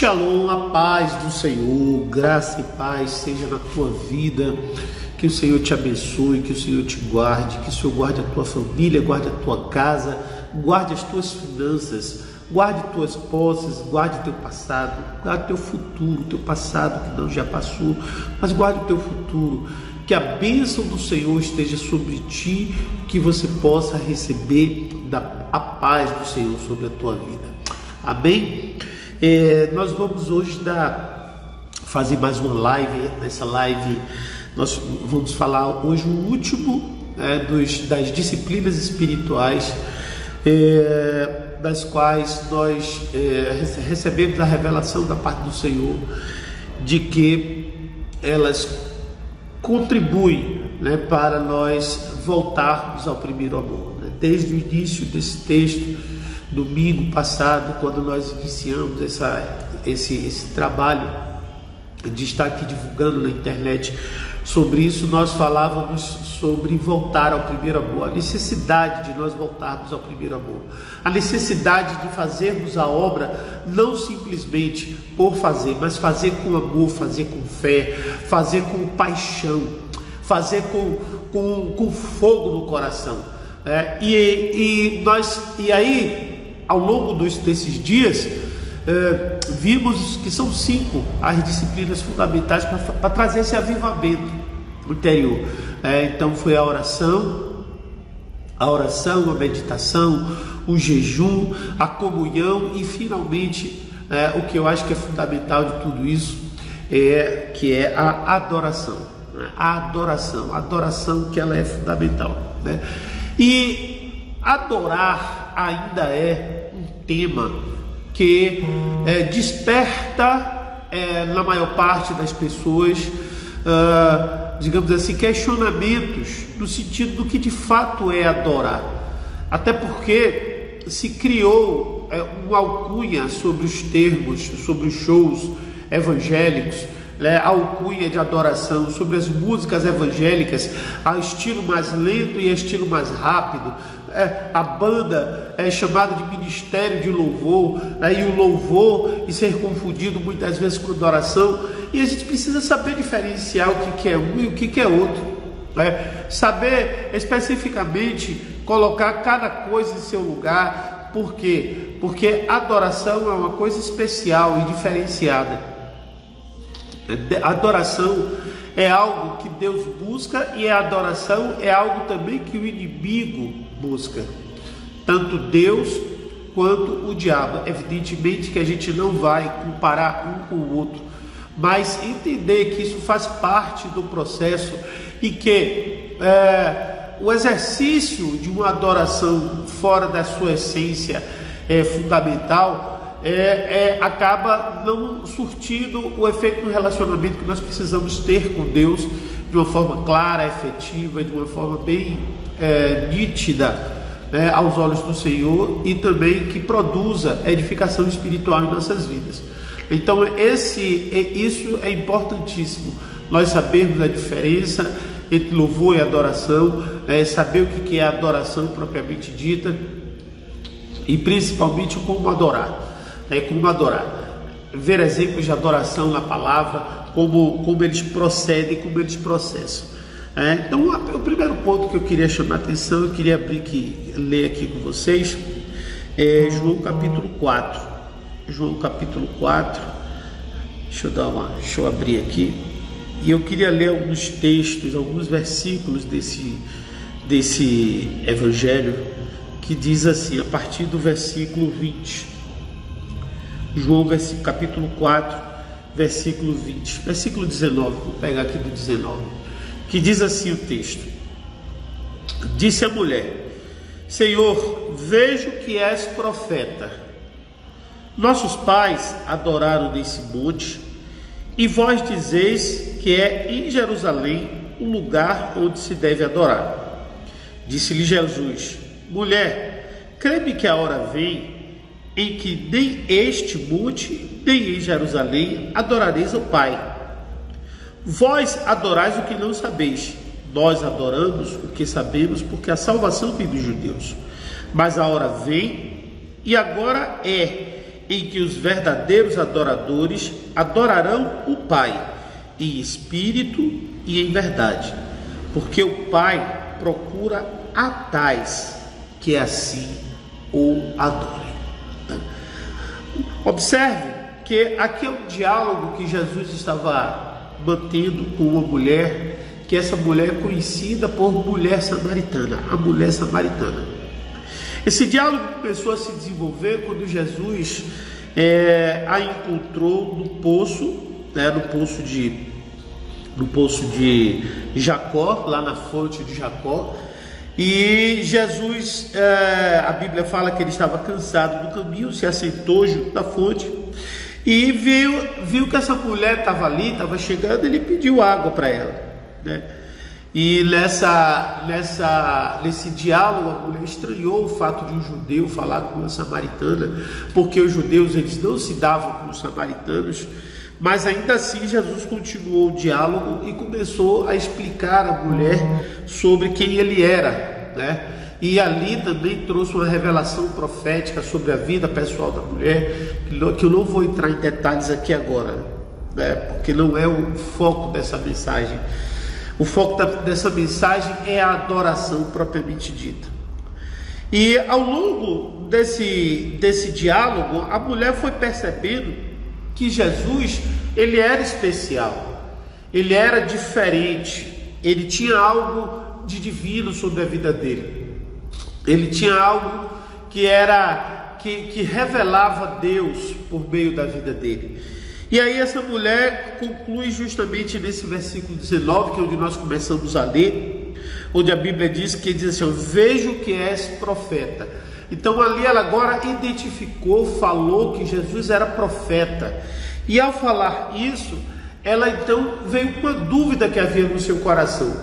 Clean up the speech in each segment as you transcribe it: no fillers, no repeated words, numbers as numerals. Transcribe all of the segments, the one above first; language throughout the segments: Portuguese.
Shalom, a paz do Senhor, graça e paz seja na tua vida, que o Senhor te abençoe, que o Senhor te guarde, que o Senhor guarde a tua família, guarde a tua casa, guarde as tuas finanças, guarde tuas posses, guarde teu passado, guarde teu futuro, teu passado que não já passou, mas guarde o teu futuro, que a bênção do Senhor esteja sobre ti, que você possa receber a paz do Senhor sobre a tua vida, amém? Nós vamos hoje fazer mais uma live. Nessa live nós vamos falar hoje o último das disciplinas espirituais, das quais nós recebemos a revelação da parte do Senhor de que elas contribuem, para nós voltarmos ao primeiro amor, Desde o início desse texto, domingo passado, quando nós iniciamos esse trabalho de estar aqui divulgando na internet sobre isso, nós falávamos sobre voltar ao primeiro amor, a necessidade de nós voltarmos ao primeiro amor, a necessidade de fazermos a obra não simplesmente por fazer, mas fazer com amor, fazer com fé, fazer com paixão, fazer com fogo no coração. E aí, ao longo desses dias, vimos que são 5 as disciplinas fundamentais para trazer esse avivamento interior. Então foi a oração, a meditação, o jejum, a comunhão e finalmente o que eu acho que é fundamental de tudo isso que é a adoração. A adoração que ela é fundamental, E adorar ainda é um tema que desperta na maior parte das pessoas, digamos assim, questionamentos no sentido do que de fato é adorar, até porque se criou uma alcunha sobre os termos, sobre os shows evangélicos, a alcunha de adoração, sobre as músicas evangélicas, a estilo mais lento e a estilo mais rápido. A banda é chamada de ministério de louvor, e o louvor e ser confundido muitas vezes com adoração, e a gente precisa saber diferenciar o que é um e o que é outro, saber especificamente colocar cada coisa em seu lugar. Por quê? Porque adoração é uma coisa especial e diferenciada. Adoração é algo que Deus busca, e a adoração é algo também que o inimigo busca, tanto Deus quanto o diabo. Evidentemente que a gente não vai comparar um com o outro, mas entender que isso faz parte do processo e que o exercício de uma adoração fora da sua essência é fundamental. Acaba não surtindo o efeito do relacionamento que nós precisamos ter com Deus de uma forma clara, efetiva, de uma forma bem nítida, aos olhos do Senhor, e também que produza edificação espiritual em nossas vidas. Então isso é importantíssimo, nós sabermos a diferença entre louvor e adoração, saber o que é a adoração propriamente dita, e principalmente como adorar. Como adorar, ver exemplos de adoração na palavra, como eles procedem, como eles processam. Então, o primeiro ponto que eu queria chamar a atenção, eu queria ler aqui com vocês, João capítulo 4. João capítulo 4, deixa eu abrir aqui, e eu queria ler alguns textos, alguns versículos desse evangelho, que diz assim, a partir do versículo 20. João capítulo 4, versículo 20, versículo 19, vou pegar aqui do 19, que diz assim o texto: Disse a mulher: Senhor, vejo que és profeta. Nossos pais adoraram nesse monte, e vós dizeis que é em Jerusalém o lugar onde se deve adorar. Disse-lhe Jesus: Mulher, crê-me que a hora vem em que nem este monte, nem em Jerusalém adorareis ao Pai. Vós adorais o que não sabeis, nós adoramos o que sabemos, porque a salvação vem dos judeus. Mas a hora vem, e agora em que os verdadeiros adoradores adorarão o Pai em espírito e em verdade, porque o Pai procura a tais que assim o adorem. Observe que aqui é um diálogo que Jesus estava mantendo com uma mulher, que essa mulher é conhecida por mulher samaritana, a mulher samaritana. Esse diálogo começou a se desenvolver quando Jesus a encontrou no poço, no poço de Jacó, lá na fonte de Jacó. E Jesus, a Bíblia fala que ele estava cansado do caminho, se assentou junto da fonte e viu que essa mulher estava ali, estava chegando, ele pediu água para ela, né? E nesse diálogo, a mulher estranhou o fato de um judeu falar com uma samaritana, porque os judeus eles não se davam com os samaritanos, mas ainda assim Jesus continuou o diálogo e começou a explicar à mulher sobre quem ele era, né? E ali também trouxe uma revelação profética sobre a vida pessoal da mulher, que eu não vou entrar em detalhes aqui agora, né? Porque não é o foco dessa mensagem. O foco dessa mensagem é a adoração propriamente dita. E ao longo desse diálogo, a mulher foi percebendo que Jesus, ele era especial, ele era diferente, ele tinha algo de divino sobre a vida dele, ele tinha algo que revelava Deus por meio da vida dele. E aí essa mulher conclui justamente nesse versículo 19, que é onde nós começamos a ler, onde a Bíblia diz assim: vejo que és profeta. Então ali ela agora identificou, falou que Jesus era profeta. E ao falar isso, ela então veio com uma dúvida que havia no seu coração.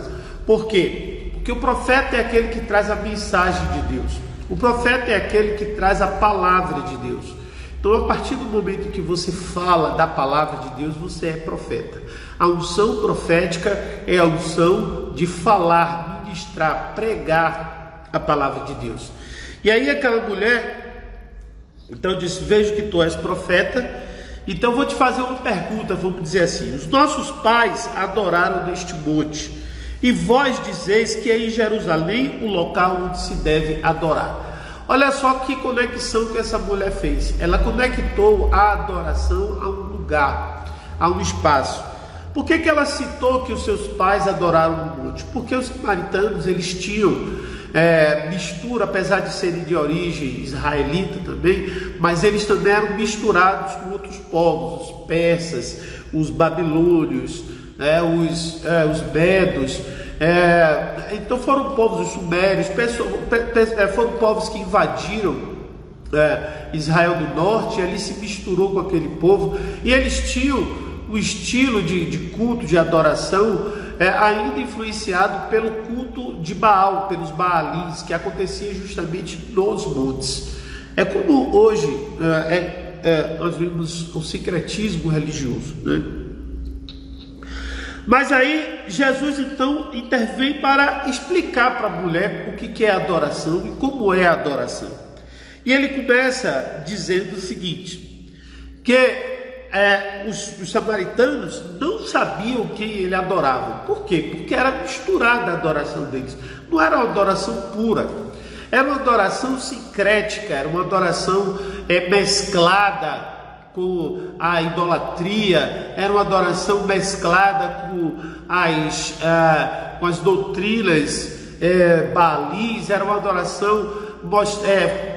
Por quê? Porque o profeta é aquele que traz a mensagem de Deus. O profeta é aquele que traz a palavra de Deus. Então, a partir do momento que você fala da palavra de Deus, você é profeta. A unção profética é a unção de falar, ministrar, pregar a palavra de Deus. E aí aquela mulher, então disse: vejo que tu és profeta, então vou te fazer uma pergunta, vamos dizer assim: os nossos pais adoraram neste monte, e vós dizeis que é em Jerusalém o local onde se deve adorar. Olha só que conexão que essa mulher fez. Ela conectou a adoração a um lugar, a um espaço. Por que ela citou que os seus pais adoraram no monte? Porque os samaritanos, eles tinham mistura, apesar de serem de origem israelita também, mas eles também eram misturados com outros povos, os persas, os babilônios, os medos. Então foram povos, os sumérios, foram povos que invadiram Israel do Norte, e ali se misturou com aquele povo, e eles tinham o estilo de culto, de adoração, ainda influenciado pelo culto de Baal, pelos Baalins, que acontecia justamente nos montes. É como hoje nós vemos o sincretismo religioso, né? Mas aí Jesus então intervém para explicar para a mulher o que é adoração e como é a adoração. E ele começa dizendo o seguinte, que os samaritanos não sabiam quem ele adorava. Por quê? Porque era misturada a adoração deles. Não era uma adoração pura, era uma adoração sincrética, era uma adoração mesclada com a idolatria, era uma adoração mesclada com as doutrinas baalis, era uma adoração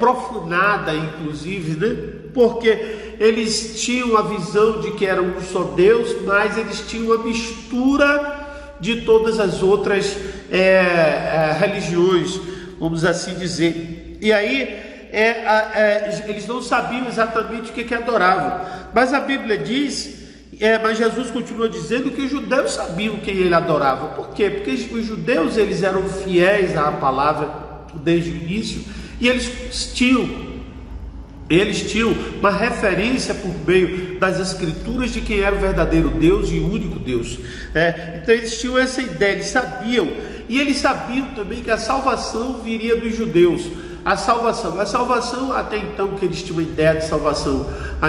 profanada, inclusive, né? Porque eles tinham a visão de que era um só Deus, mas eles tinham a mistura de todas as outras religiões, vamos assim dizer. E aí eles não sabiam exatamente o que adoravam, mas a Bíblia diz, mas Jesus continua dizendo que os judeus sabiam quem ele adorava. Por quê? Porque os judeus eles eram fiéis à palavra desde o início, e eles tinham uma referência por meio das escrituras de quem era o verdadeiro Deus e o único Deus. Então eles tinham essa ideia, eles sabiam, e eles sabiam também que a salvação viria dos judeus. a salvação até então que eles tinham uma ideia de salvação a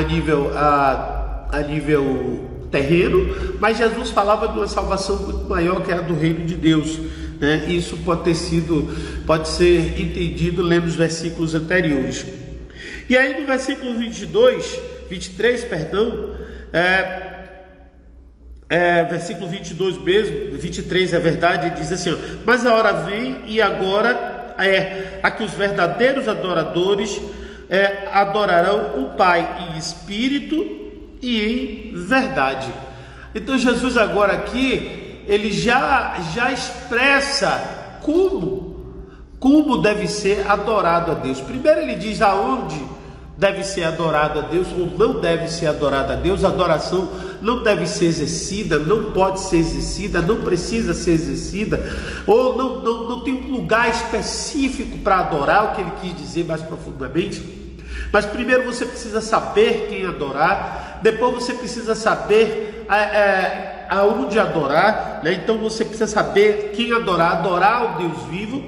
nível terreno, mas Jesus falava de uma salvação muito maior, que é a do reino de Deus, né? Isso pode ser entendido lendo os versículos anteriores. E aí no versículo 23, versículo 22 mesmo, 23 é verdade, diz assim, ó, mas a hora vem e agora a que os verdadeiros adoradores adorarão o Pai em espírito e em verdade. Então Jesus agora aqui, ele já expressa como deve ser adorado a Deus. Primeiro ele diz aonde deve ser adorado a Deus ou não deve ser adorado a Deus. A adoração não deve ser exercida, não pode ser exercida, não precisa ser exercida, ou não tem um lugar específico para adorar, o que ele quis dizer mais profundamente. Mas primeiro você precisa saber quem adorar, depois você precisa saber aonde adorar, né? Então você precisa saber quem adorar ao Deus vivo,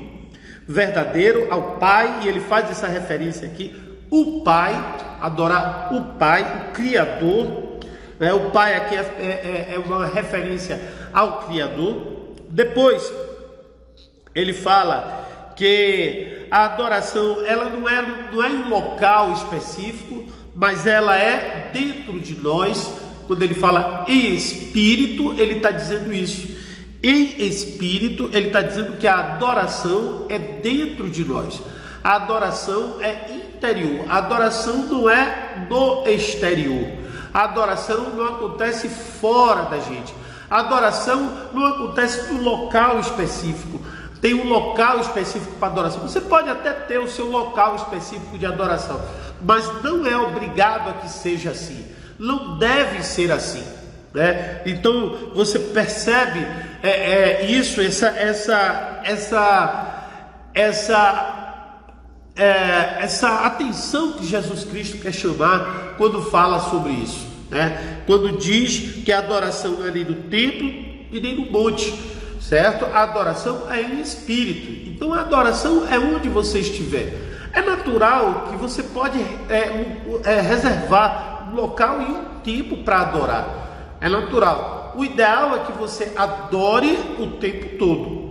verdadeiro, ao Pai, e ele faz essa referência aqui, o Pai, adorar o Pai, o Criador, né? O Pai aqui é uma referência ao Criador. Depois ele fala que a adoração ela não é em um local específico, mas ela é dentro de nós. Quando ele fala em espírito, ele está dizendo isso. Em espírito, ele está dizendo que a adoração é dentro de nós. A adoração é interior. A adoração não é no exterior. A adoração não acontece fora da gente. A adoração não acontece no local específico. Tem um local específico para adoração. Você pode até ter o seu local específico de adoração, mas não é obrigado a que seja assim. Não deve ser assim, né? Então você percebe isso, essa atenção que Jesus Cristo quer chamar quando fala sobre isso, né? Quando diz que a adoração não é nem no templo e nem no monte, certo? A adoração é em espírito. Então a adoração é onde você estiver. É natural que você pode reservar um local e um tempo para adorar. É natural. O ideal é que você adore o tempo todo.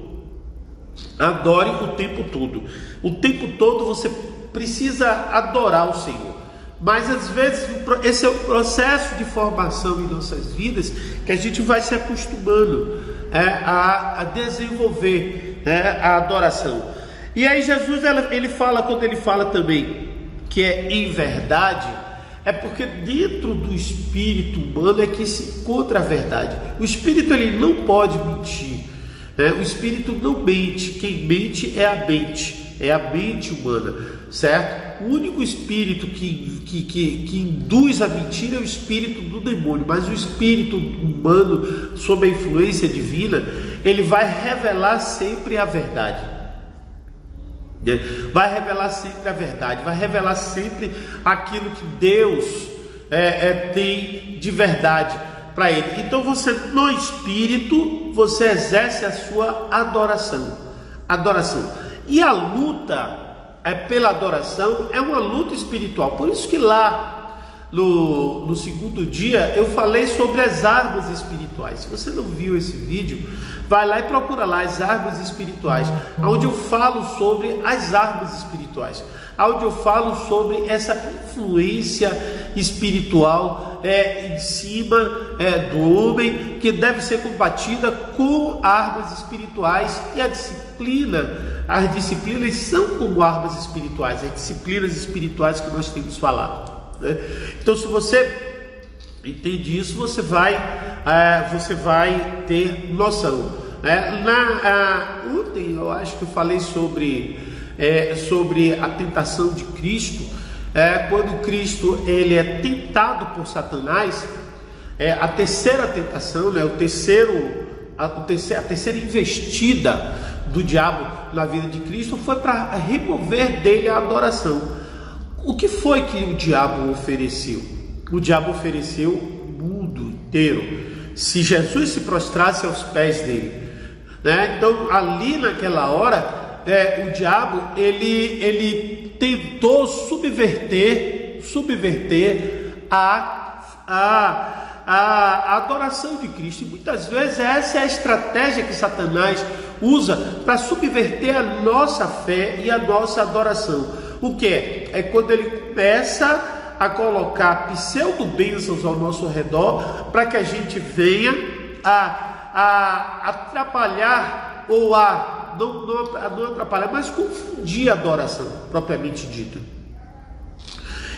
Adore o tempo todo. O tempo todo você precisa adorar o Senhor. Mas às vezes esse é o processo de formação em nossas vidas que a gente vai se acostumando a desenvolver, a adoração. E aí Jesus ele fala, quando ele fala também que é em verdade, é porque dentro do espírito humano é que se encontra a verdade. O espírito ele não pode mentir, né? O espírito não mente. Quem mente é a mente humana, certo? O único espírito que induz a mentira é o espírito do demônio, mas o espírito humano, sob a influência divina, ele vai revelar sempre a verdade. Vai revelar sempre a verdade, vai revelar sempre aquilo que Deus tem de verdade para ele. Então você, no espírito, você exerce a sua adoração. E a luta pela adoração é uma luta espiritual. Por isso que lá no segundo dia eu falei sobre as armas espirituais. Se você não viu esse vídeo, vai lá e procura lá as armas espirituais, onde eu falo sobre as armas espirituais, onde eu falo sobre essa influência espiritual em cima do homem, que deve ser combatida com armas espirituais. E as disciplinas são como armas espirituais, as disciplinas espirituais que nós temos falado, né? Então, se você entende isso, você vai ter noção. Ontem eu acho que eu falei sobre a tentação de Cristo, quando Cristo ele é tentado por Satanás. A terceira tentação, né, a terceira investida do diabo na vida de Cristo foi para remover dele a adoração. O que foi que o diabo ofereceu? O diabo ofereceu o mundo inteiro, se Jesus se prostrasse aos pés dele, né? Então ali naquela hora o diabo ele tentou subverter a adoração de Cristo. E muitas vezes essa é a estratégia que Satanás usa para subverter a nossa fé e a nossa adoração. O que é? É quando ele começa a colocar pseudo-bênçãos ao nosso redor para que a gente venha a atrapalhar ou não atrapalhar, mas confundir a adoração propriamente dita.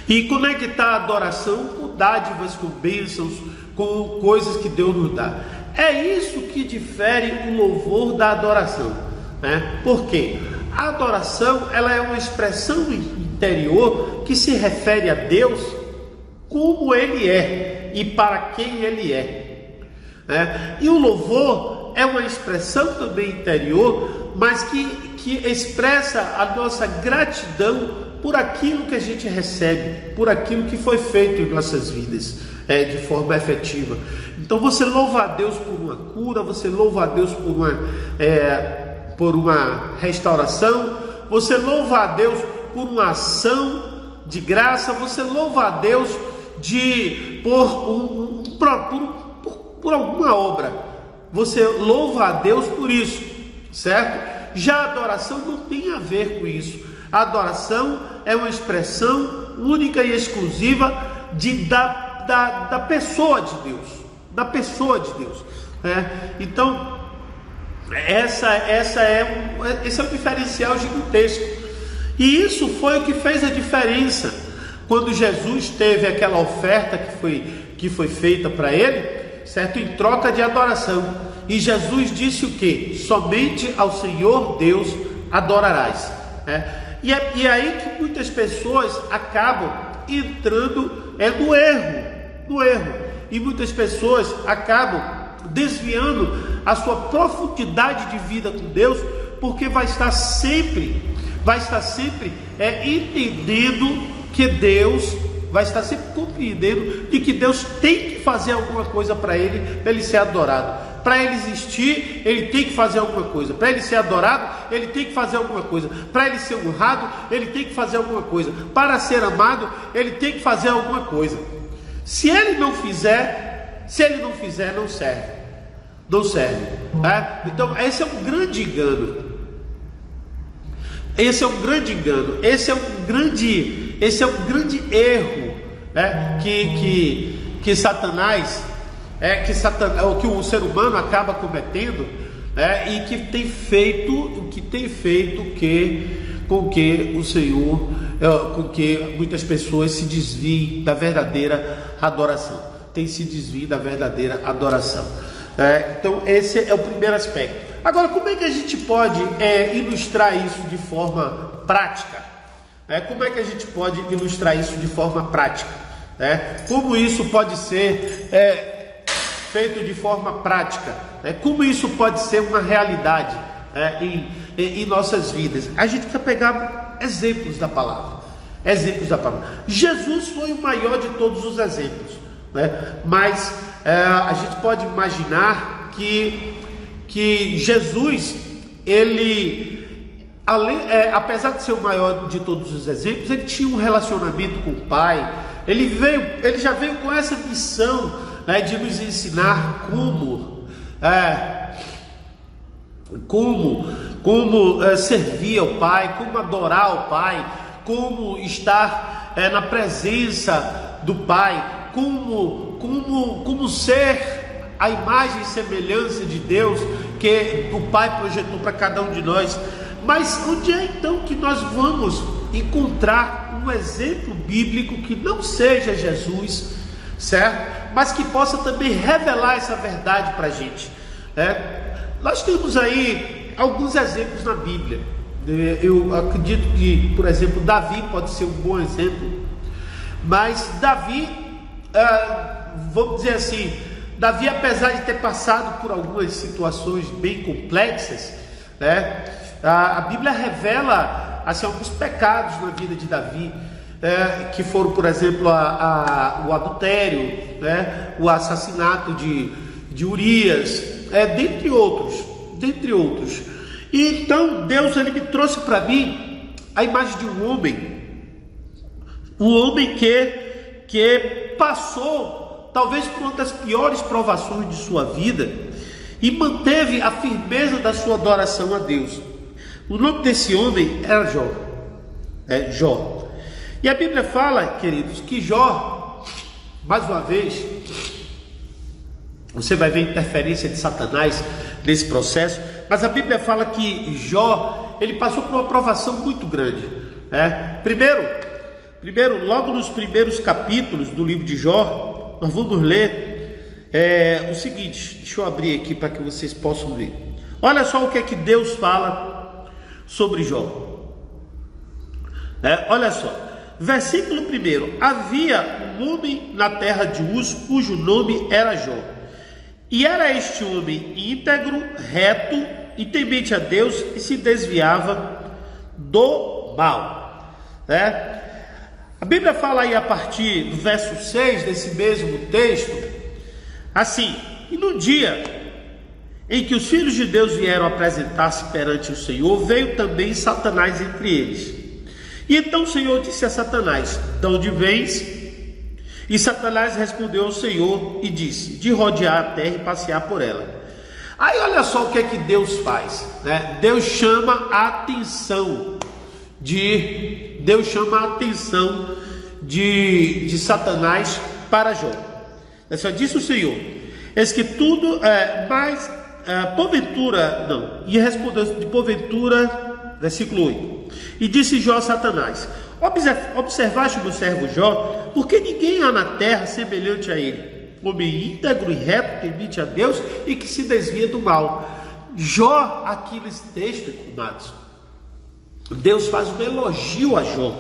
E conectar a adoração com dádivas, com bênçãos, com coisas que Deus nos dá. É isso que difere o louvor da adoração, né? Por quê? A adoração, ela é uma expressão interior que se refere a Deus como Ele é e para quem Ele é, né? E o louvor é uma expressão também interior, mas que expressa a nossa gratidão por aquilo que a gente recebe, por aquilo que foi feito em nossas vidas, de forma efetiva. Então você louva a Deus por uma cura, você louva a Deus por uma restauração, você louva a Deus por uma ação de graça, você louva a Deus por alguma obra, você louva a Deus por isso, certo? Já a adoração não tem a ver com isso. A adoração é uma expressão única e exclusiva da pessoa de Deus, Então, esse é um diferencial gigantesco. E isso foi o que fez a diferença quando Jesus teve aquela oferta que foi feita para ele, certo? Em troca de adoração. E Jesus disse o quê? Somente ao Senhor Deus adorarás. E é aí que muitas pessoas acabam entrando no erro. E muitas pessoas acabam desviando a sua profundidade de vida com Deus, porque vai estar sempre entendendo que Deus, vai estar sempre compreendendo de que Deus tem que fazer alguma coisa para ele ser adorado. Para ele existir, ele tem que fazer alguma coisa. Para ele ser adorado, ele tem que fazer alguma coisa. Para ele ser honrado, ele tem que fazer alguma coisa. Para ser amado, ele tem que fazer alguma coisa. Se ele não fizer, não serve. Não serve. Então, esse é um grande engano. Esse é um grande erro, que Satanás, que o ser humano acaba cometendo, e que tem feito com que o Senhor, com que muitas pessoas se desviem da verdadeira adoração. Então esse é o primeiro aspecto. Agora, como é que a gente pode ilustrar isso de forma prática? Como isso pode ser feito de forma prática? Como isso pode ser uma realidade em nossas vidas? A gente precisa pegar exemplos da palavra. Jesus foi o maior de todos os exemplos, mas a gente pode imaginar que Jesus, apesar de ser o maior de todos os exemplos, ele tinha um relacionamento com o Pai. Ele já veio com essa missão, de nos ensinar como servir ao Pai, como adorar ao Pai, como estar na presença do Pai, como ser a imagem e semelhança de Deus que o Pai projetou para cada um de nós. Mas onde é então que nós vamos encontrar um exemplo bíblico que não seja Jesus, certo? Mas que possa também revelar essa verdade para a gente, Nós temos aí alguns exemplos na Bíblia. Eu acredito que, por exemplo, Davi pode ser um bom exemplo. Mas Davi, vamos dizer assim, Davi, apesar de ter passado por algumas situações bem complexas, a Bíblia revela assim, alguns pecados na vida de Davi, que foram, por exemplo, o adultério, o assassinato de Urias, dentre outros. E então Deus ele me trouxe para mim a imagem de um homem que passou talvez por uma das piores provações de sua vida e manteve a firmeza da sua adoração a Deus. O nome desse homem era Jó. E a Bíblia fala, queridos, que Jó, mais uma vez, você vai ver a interferência de Satanás nesse processo, mas a Bíblia fala que Jó, ele passou por uma provação muito grande, né? Primeiro, logo nos primeiros capítulos do livro de Jó, nós vamos ler o seguinte, deixa eu abrir aqui para que vocês possam ver. Olha só o que é que Deus fala sobre Jó. Olha só, versículo 1: havia um homem na terra de Uz, cujo nome era Jó. E era este homem íntegro, reto e temente a Deus, e se desviava do mal. A Bíblia fala aí a partir do verso 6 desse mesmo texto, assim: e no dia em que os filhos de Deus vieram apresentar-se perante o Senhor, veio também Satanás entre eles. E então o Senhor disse a Satanás: de onde vens? E Satanás respondeu ao Senhor e disse: de rodear a terra e passear por ela. Aí olha só o que é que Deus faz, né? Deus chama a atenção de Satanás para Jó. Só disse o Senhor: eis que tudo porventura, não. E respondeu de porventura, versículo 8. E disse Jó a Satanás: observaste o meu servo Jó, porque ninguém há na terra semelhante a ele, homem íntegro e reto, temente a Deus e que se desvia do mal. Jó, aqui nesse texto, amados, Deus faz um elogio a Jó.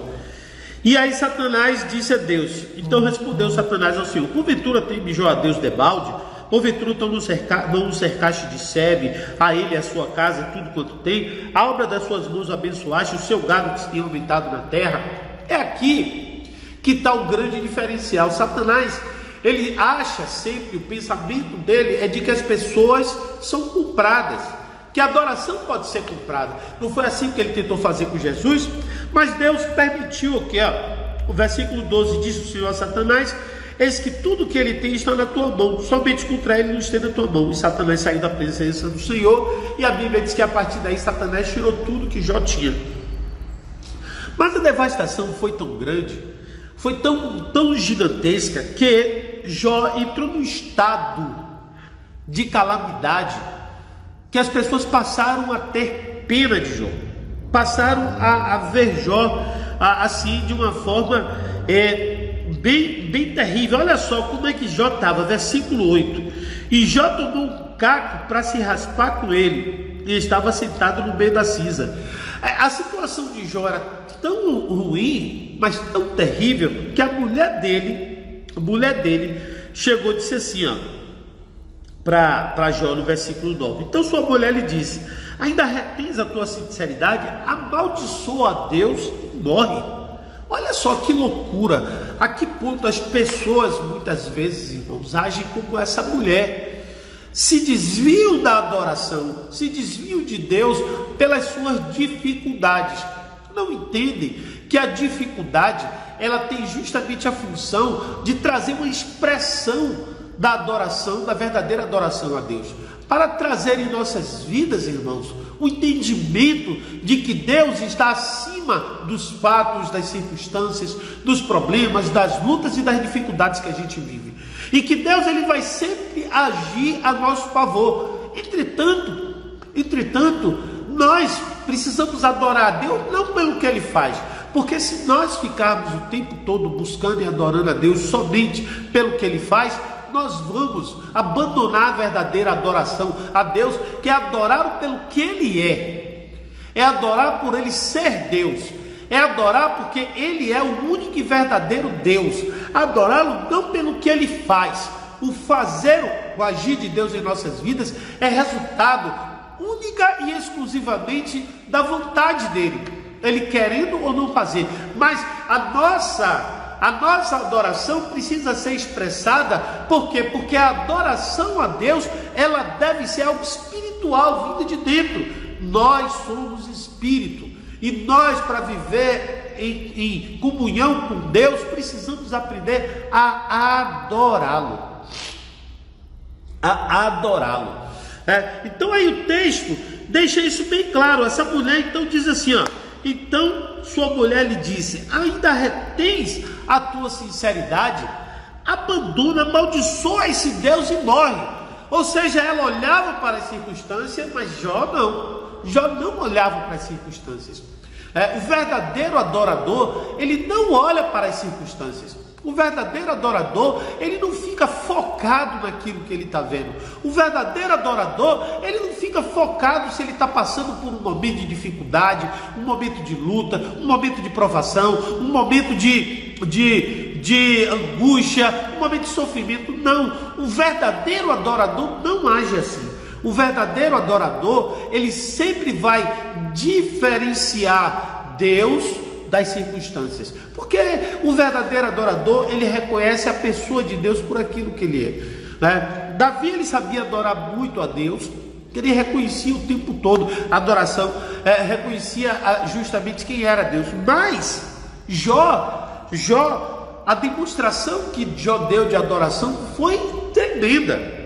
E aí Satanás disse a Deus, então respondeu Satanás ao Senhor: porventura teme Jó a Deus debalde? Porventura não o cercaste de sebe, a ele e a sua casa, tudo quanto tem, a obra das suas mãos abençoaste, o seu gado que se tem aumentado na terra. É aqui que está o grande diferencial. Satanás, ele acha sempre, o pensamento dele é de que as pessoas são compradas, que a adoração pode ser comprada. Não foi assim que ele tentou fazer com Jesus, mas Deus permitiu o que? O versículo 12 diz o Senhor a Satanás: eis que tudo que ele tem está na tua mão, somente contra ele não estende a tua mão. E Satanás saiu da presença do Senhor, e a Bíblia diz que a partir daí Satanás tirou tudo que Jó tinha. Mas a devastação foi tão grande, foi tão gigantesca, que Jó entrou num estado de calamidade, que as pessoas passaram a ter pena de Jó, passaram a ver Jó assim de uma forma bem terrível. Olha só como é que Jó estava, versículo 8: e Jó tomou um caco para se raspar com ele, e estava sentado no meio da cinza. A situação de Jó era tão ruim, mas tão terrível, que a mulher dele chegou e disse assim, para Jó, no versículo 9: então sua mulher lhe disse: ainda retens a tua sinceridade? Amaldiçoa a Deus e morre. Olha só que loucura, a que ponto as pessoas muitas vezes, irmãos, agem como essa mulher, se desviam da adoração, se desviam de Deus pelas suas dificuldades. Não entendem que a dificuldade, ela tem justamente a função de trazer uma expressão da adoração, da verdadeira adoração a Deus, para trazer em nossas vidas, irmãos, o entendimento de que Deus está acima dos fatos, das circunstâncias, dos problemas, das lutas e das dificuldades que a gente vive, e que Deus ele vai sempre agir a nosso favor. Entretanto, nós precisamos adorar a Deus não pelo que Ele faz, porque se nós ficarmos o tempo todo buscando e adorando a Deus somente pelo que Ele faz, nós vamos abandonar a verdadeira adoração a Deus, que é adorar pelo que Ele é adorar por Ele ser Deus, é adorar porque Ele é o único e verdadeiro Deus, adorá-lo não pelo que Ele faz. O fazer, o agir de Deus em nossas vidas é resultado única e exclusivamente da vontade dEle, Ele querendo ou não fazer. Mas a nossa adoração precisa ser expressada, por quê? Porque a adoração a Deus, ela deve ser algo espiritual, vindo de dentro. nós somos espírito, e nós, para viver em comunhão com Deus, precisamos aprender a adorá-lo. Então aí o texto deixa isso bem claro. Essa mulher então diz assim, então sua mulher lhe disse: ainda retens a tua sinceridade? Abandona, amaldiçoa esse Deus e morre. Ou seja, ela olhava para as circunstâncias, mas Jó não olhava para as circunstâncias. O verdadeiro adorador, ele não olha para as circunstâncias. O verdadeiro adorador, ele não fica focado naquilo que ele está vendo. O verdadeiro adorador, ele não fica focado se ele está passando por um momento de dificuldade, um momento de luta, um momento de provação, um momento de angústia, um momento de sofrimento. Não, o verdadeiro adorador não age assim. O verdadeiro adorador, ele sempre vai diferenciar Deus das circunstâncias, porque o verdadeiro adorador, ele reconhece a pessoa de Deus por aquilo que ele é, Davi, ele sabia adorar muito a Deus, ele reconhecia o tempo todo a adoração, reconhecia justamente quem era Deus. Mas Jó, a demonstração que Jó deu de adoração foi tremenda,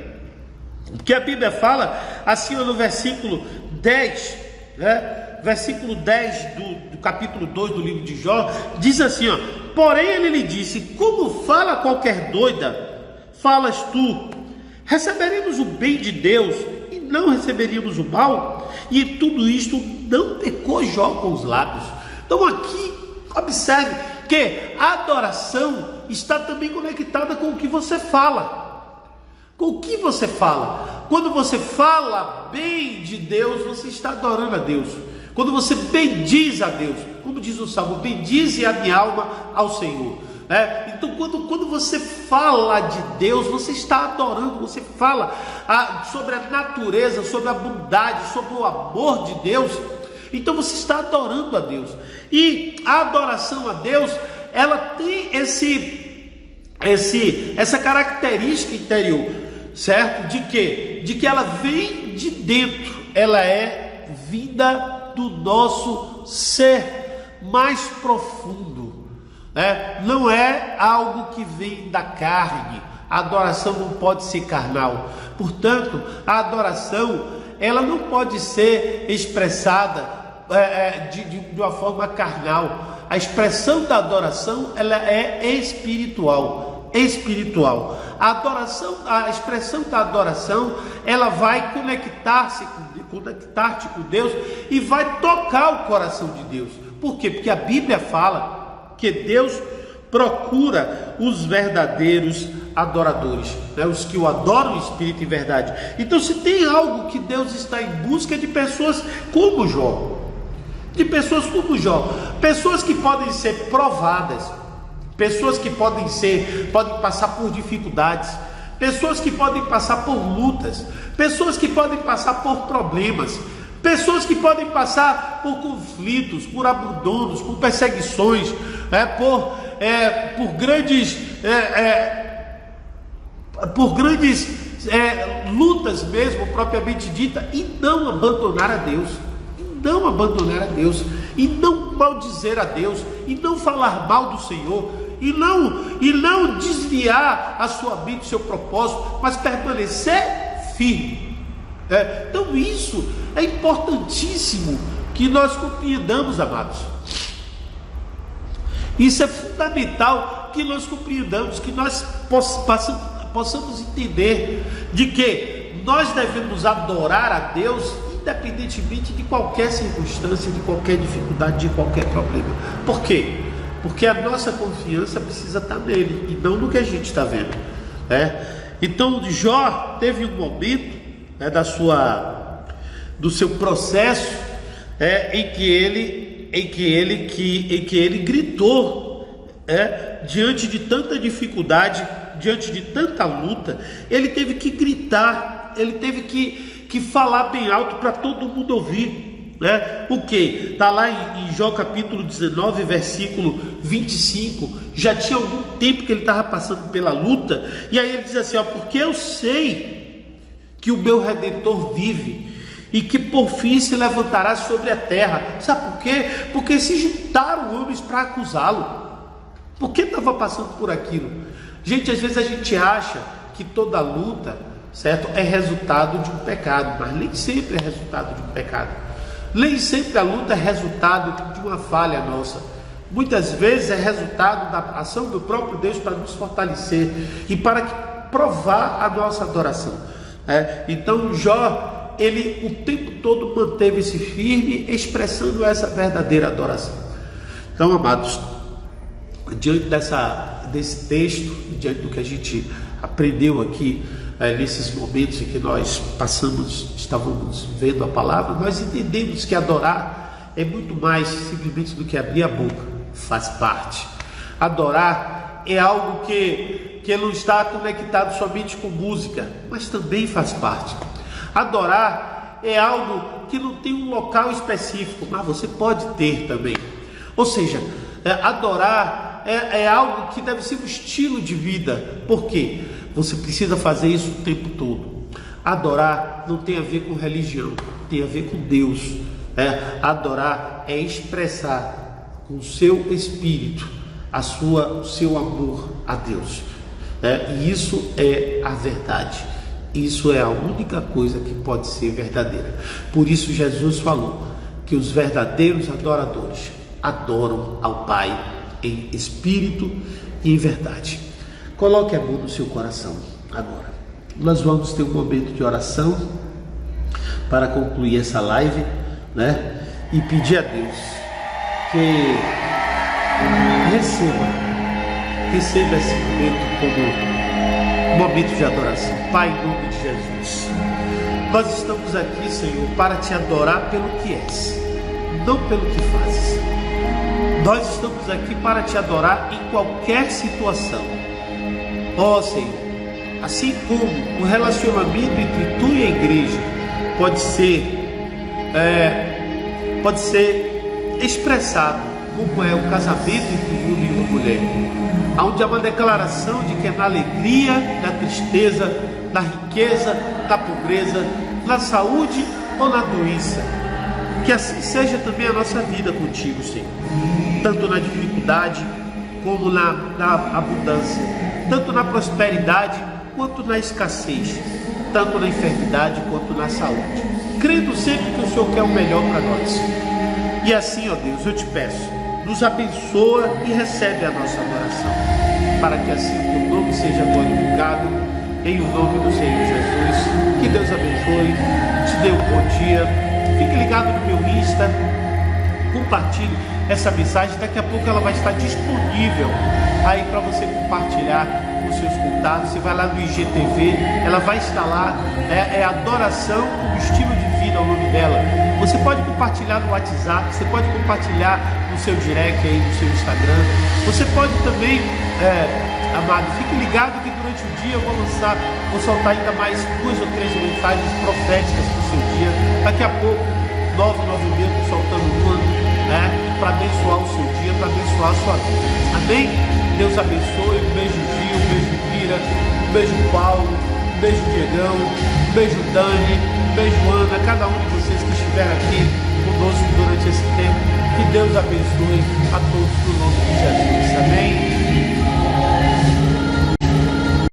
porque a Bíblia fala assim no versículo 10, versículo 10 do capítulo 2 do livro de Jó, diz assim, porém ele lhe disse: como fala qualquer doida, falas tu? Receberemos o bem de Deus e não receberíamos o mal? E em tudo isto não pecou Jó com os lábios. Então aqui, observe que a adoração está também conectada com o que você fala. Com o que você fala? Quando você fala bem de Deus, você está adorando a Deus. Quando você bendiz a Deus, como diz o Salmo, bendize a minha alma ao Senhor. Então quando você fala de Deus, você está adorando, você fala sobre a natureza, sobre a bondade, sobre o amor de Deus. Então você está adorando a Deus. E a adoração a Deus, ela tem essa característica interior, certo? De quê? De que ela vem de dentro, ela é vinda do nosso ser mais profundo, não é algo que vem da carne. A adoração não pode ser carnal, portanto a adoração, ela não pode ser expressada de uma forma carnal. A expressão da adoração, ela é espiritual. A expressão da adoração, ela vai conectar-te com Deus e vai tocar o coração de Deus. Por quê? Porque a Bíblia fala que Deus procura os verdadeiros adoradores, os que o adoram em espírito e verdade. Então, se tem algo que Deus está em busca, de pessoas como Jó, pessoas que podem ser provadas, pessoas que podem passar por dificuldades, pessoas que podem passar por lutas, pessoas que podem passar por problemas, pessoas que podem passar por conflitos, por abandonos, por perseguições, por grandes lutas mesmo, propriamente dita, e não abandonar a Deus. E não maldizer a Deus, e não falar mal do Senhor, e não desviar a sua mente, o seu propósito, mas permanecer firme. Então isso é importantíssimo que nós compreendamos, amados. Isso é fundamental que nós compreendamos, que nós possamos entender de que nós devemos adorar a Deus independentemente de qualquer circunstância, de qualquer dificuldade, de qualquer problema. Por quê? Porque a nossa confiança precisa estar nele e não no que a gente está vendo. Então Jó teve um momento do seu processo em que ele gritou, diante de tanta dificuldade, diante de tanta luta. Ele teve que gritar, ele teve que falar bem alto para todo mundo ouvir. O que? Está lá em Jó capítulo 19, versículo 25. Já tinha algum tempo que ele estava passando pela luta, e aí ele diz assim, porque eu sei que o meu Redentor vive, e que por fim se levantará sobre a terra. Sabe por quê? Porque se juntaram homens para acusá-lo. Por que estava passando por aquilo? Gente, às vezes a gente acha que toda luta, certo, é resultado de um pecado, mas nem sempre é resultado de um pecado. Nem sempre a luta é resultado de uma falha nossa. Muitas vezes é resultado da ação do próprio Deus para nos fortalecer e para provar a nossa adoração. Então Jó, ele o tempo todo manteve-se firme, expressando essa verdadeira adoração. Então, amados, diante desse texto, diante do que a gente aprendeu aqui, nesses momentos em que nós estávamos vendo a palavra, nós entendemos que adorar é muito mais simplesmente do que abrir a boca, faz parte. Adorar é algo que não está conectado somente com música, mas também faz parte. Adorar é algo que não tem um local específico, mas você pode ter também. Ou seja, adorar é algo que deve ser um estilo de vida. Por quê? Você precisa fazer isso o tempo todo. Adorar não tem a ver com religião, tem a ver com Deus. Adorar é expressar com o seu espírito o seu amor a Deus. E isso é a verdade. Isso é a única coisa que pode ser verdadeira. Por isso Jesus falou que os verdadeiros adoradores adoram ao Pai em espírito e em verdade. Coloque a mão no seu coração agora. Nós vamos ter um momento de oração para concluir essa live, e pedir a Deus que receba esse momento como momento de adoração. Pai, em nome de Jesus, nós estamos aqui, Senhor, para te adorar pelo que és, não pelo que fazes. Nós estamos aqui para te adorar em qualquer situação. Ó Senhor, assim como o relacionamento entre tu e a igreja pode ser expressado como é o casamento entre um homem e uma mulher, onde há uma declaração de que é na alegria, na tristeza, na riqueza, na pobreza, na saúde ou na doença. Que assim seja também a nossa vida contigo, Senhor, tanto na dificuldade como na abundância, tanto na prosperidade quanto na escassez, tanto na enfermidade quanto na saúde, crendo sempre que o Senhor quer o melhor para nós. E assim, ó Deus, eu te peço, nos abençoa e recebe a nossa adoração, para que assim o teu nome seja glorificado, em o nome do Senhor Jesus. Que Deus abençoe, te dê um bom dia, fique ligado no meu Insta, compartilhe essa mensagem, daqui a pouco ela vai estar disponível aí para você compartilhar com seus contatos. Você vai lá no IGTV, ela vai estar lá, é adoração como estilo de vida, é o nome dela. Você pode compartilhar no WhatsApp, você pode compartilhar no seu direct aí, no seu Instagram. Você pode também, amado, fique ligado que durante o dia eu vou soltar ainda mais 2 ou 3 mensagens proféticas para o seu dia. Daqui a pouco, 9 e meia, estou soltando uma, para abençoar o seu dia, para abençoar a sua vida. Amém? Deus abençoe. Um beijo Gil, um beijo Mira, um beijo Paulo, um beijo Diegão, um beijo Dani, um beijo Ana, cada um de vocês que estiveram aqui conosco durante esse tempo. Que Deus abençoe a todos no nome de Jesus. Amém?